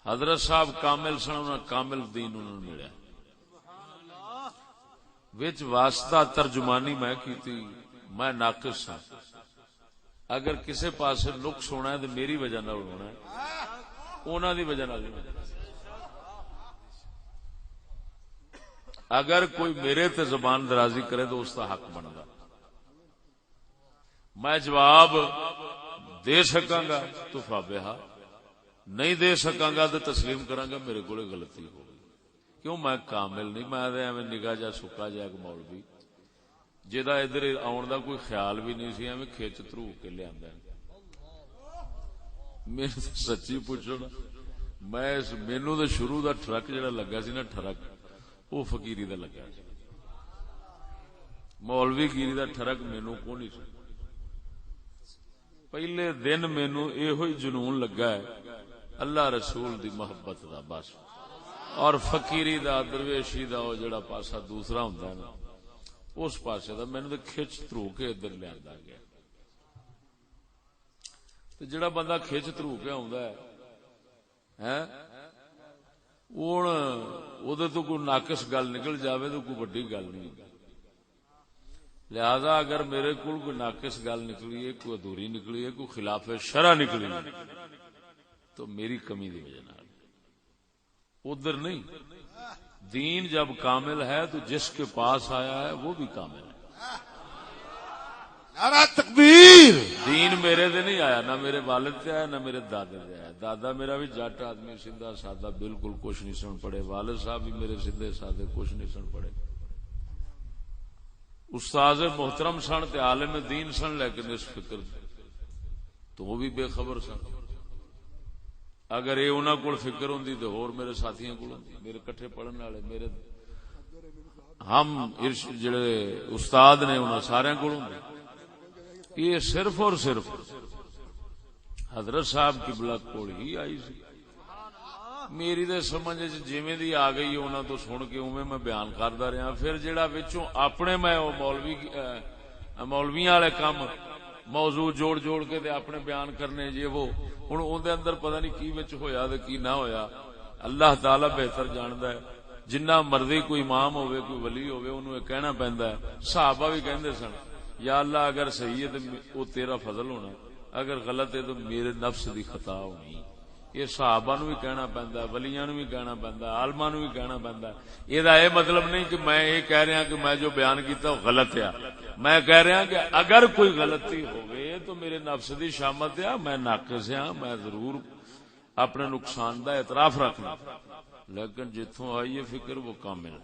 حضرت صاحب کامل سن، انہاں کامل دین انہوں نے ملیا، وچ واسطہ ترجمانی میں کیتی، میں ناقص ہاں، اگر کسے پاسے نقص ہونا ہے تو میری وجہ نہ ہونا ہے، انہاں دی وجہ نہ نہیں۔ اگر کوئی میرے تے زبان درازی کرے تو اس کا حق بندا، میں جواب دے سکاں گا تو فابہا، نہیں دے سکاں گا تو تسلیم کراں گا میرے کو غلطی ہو گئی، کیوں میں کامل نہیں، میں ایویں نگاہ جا سکا جا ایک مولوی جہاں ادھر آن دا کوئی خیال بھی نہیں سی، ایویں کھچ ترو کے لیا میرے سچی پوچھو نا، میں مینو تو شروع دا ٹرک جڑا لگا سی نا، ٹرک وہ فقیری دا لگا سی، مولوی گیری دا ٹرک مینو کو نہیں سی، پہلے دن مینو یہ جنون لگا ہے اللہ رسول دی محبت دا بس، اور فقیری دا درویشی دا وہ جڑا پاسا دوسرا ہوندا ہے نا اس پاسے دا مینوں تے کھچ ترو کے ادھر لیندا گیا، تے جڑا بندہ کھچ ترو کے آوندا ہے ہن اودے تو کوئی ناقص گل نکل جاوے تو کوئی بڑی گل نہیں، لہذا اگر میرے کول کوئی ناقص گل نکلی ہے، کوئی ادھوری نکلی ہے، کوئی خلاف شرع نکلی ہے تو میری کمی دی وجہ نال، ادھر نہیں۔ دین جب کامل ہے تو جس کے پاس آیا ہے وہ بھی کامل ہے۔ نعرہ تکبیر! دین میرے دے نہیں آیا، نہ میرے والد سے آیا نہ میرے دادے سے آیا، دادا میرا بھی جٹ آدمی سیدھا سادہ بالکل کچھ نہیں سن پڑے، والد صاحب بھی میرے سیدھے سادے کچھ نہیں سن پڑے، استاد محترم سن تے عالم دین سن، لیکن اس فکر تو وہ بھی بے خبر سن۔ اگر یہ انہاں کول فکر ہوندی تو ہور میرے ساتھیاں کول ہوندی، میرے کٹھے پڑھن والے میرے ہم جڑے استاد نے انہاں سارے کول ہوندی، یہ صرف اور صرف حضرت صاحب قبلہ کول ہی آئی سی۔ میری تے سمجھ جویں دی آ گئی انہاں تو سن کے اوویں میں بیان کردا رہا، پھر جڑا وچوں اپنے میں او مولویاں والے کام موضوع جوڑ جوڑ کے تے اپنے بیان کرنے جی وہ ہن اون دے اندر پتہ نہیں کی وچ ہویا تے کی نہ ہویا، اللہ تعالی بہتر جاندا ہے۔ جنہ مرضی کوئی امام ہوئے کوئی ولی ہوئے انہوں یہ کہنا پیندا ہے، صحابہ بھی کہندے سن یا اللہ اگر صحیح ہے تو وہ تیرا فضل ہونا، اگر غلط ہے تو میرے نفس دی خطا ہونی۔ یہ صحابہ نو بھی کہنا پیندا ہے، ولیاں نو بھی کہنا پیندا ہے، عالماں نو بھی کہنا پیندا ہے۔ یہ مطلب نہیں کہ میں یہ کہہ رہا کہ میں جو بیان کیتا وہ غلط ہے، میں کہہ رہا کہ اگر کوئی غلطی ہوئے تو میرے نفس دی شامت ہے، میں ناقص ہاں، میں ضرور اپنے نقصان دا اعتراف رکھنا، لیکن جتوں آئی ہے فکر وہ کامل۔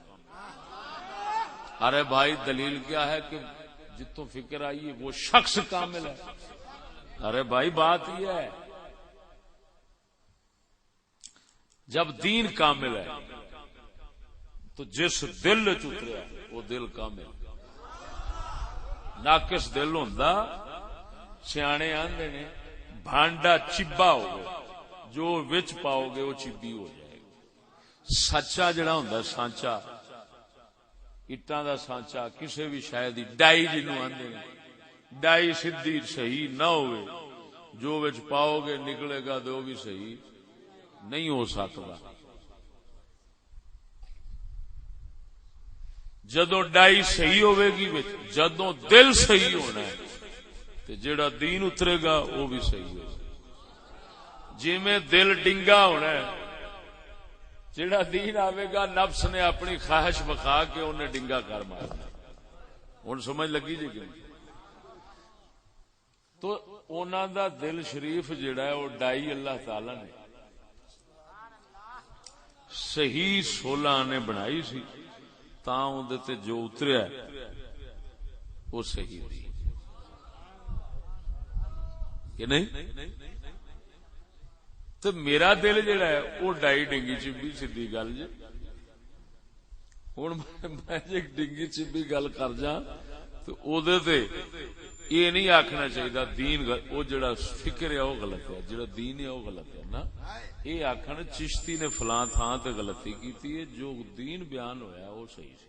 ارے بھائی دلیل کیا ہے کہ جتوں فکر آئی ہے وہ شخص کامل ہے؟ ارے بھائی بات یہ ہے جب دین کامل ہے تو جس دل اتریا وہ دل کامل، ناقص دل ہوندا سیانے آندے نے بھانڈا چبا ہوگا، جو وچ پاؤ گے وہ چبی ہو جائے گا۔ سچا جڑا ہوندا سانچا، اٹاں دا سانچا، کسے بھی شے دی ڈائی جنوں آندے نے، ڈائی سیدھی صحیح نہ ہوئے جو وچ پاؤ گے نکلے گا تو وہ بھی صحیح نہیں ہو سکتا۔ جدوں ڈائی صحیح ہوئے گی جدوں دل صحیح ہونا ہے تو جڑا دین اترے گا وہ بھی صحیح ہوگا۔ جی میں دل ڈنگا ہونا ہے، جڑا دین آوے گا نفس نے اپنی خواہش بخا کے انہیں ڈنگا کر مارنا۔ ہن سمجھ لگی جی کہ تو انہاں دا دل شریف جڑا ہے وہ ڈائی اللہ تعالی نے صحیح 16 نے بنائی سی، تاں اون دے تے جو اتریا وہ صحیح دی کہ نہیں؟ تو میرا دل جڑا ہے وہ ڈائی ڈنگی چبی سیدھی گل جی۔ ہوں میں جی ڈنگی چبی گل کر جا تو او دے تے یہ نہیں آخنا چاہیے دین وہ جڑا فکر ہے وہ غلط ہے، جڑا دین ہے وہ غلط ہے نا۔ یہ آخر چشتی نے فلاں تھان تے غلطی کی، جو دین بیان ہویا وہ صحیح سی۔